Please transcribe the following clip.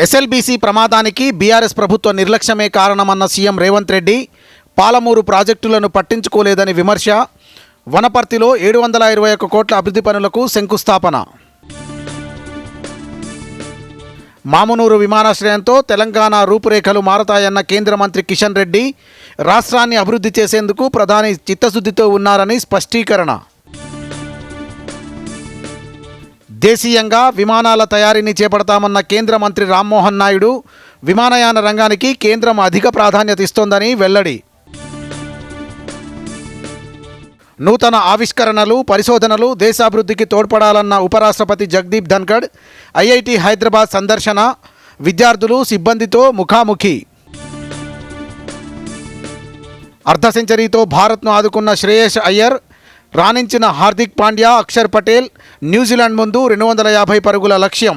SLBC ప్రమాదానికి BRS ప్రభుత్వ నిర్లక్ష్యమే కారణమన్న CM Revanth Reddy, Palamuru ప్రాజెక్టులను పట్టించుకోలేదని విమర్శ, వనపర్తిలో 721 కోట్ల అభివృద్ధి పనులకు శంకుస్థాపన. మామునూరు విమానాశ్రయంతో తెలంగాణ రూపురేఖలు మారతాయన్న కేంద్ర మంత్రి కిషన్ రెడ్డి, రాష్ట్రాన్ని అభివృద్ధి చేసేందుకు ప్రధాని చిత్తశుద్ధితో ఉన్నారని స్పష్టీకరణ. దేశీయంగా విమానాల తయారీని చేపడతామన్న కేంద్ర మంత్రి రామ్మోహన్ నాయుడు, విమానయాన రంగానికి కేంద్రం అధిక ప్రాధాన్యత ఇస్తోందని వెల్లడి. నూతన ఆవిష్కరణలు, పరిశోధనలు దేశాభివృద్ధికి తోడ్పడాలన్న ఉపరాష్ట్రపతి జగదీప్ ధన్ఖడ్, ఐఐటి హైదరాబాద్ సందర్శన, విద్యార్థులు సిబ్బందితో ముఖాముఖి. అర్ధ సెంచరీతో భారత్ను ఆదుకున్న శ్రేయస్ అయ్యర్, రాణించిన హార్దిక్ పాండ్యా, అక్షర్ పటేల్, న్యూజిలాండ్ ముందు 250 పరుగుల లక్ష్యం.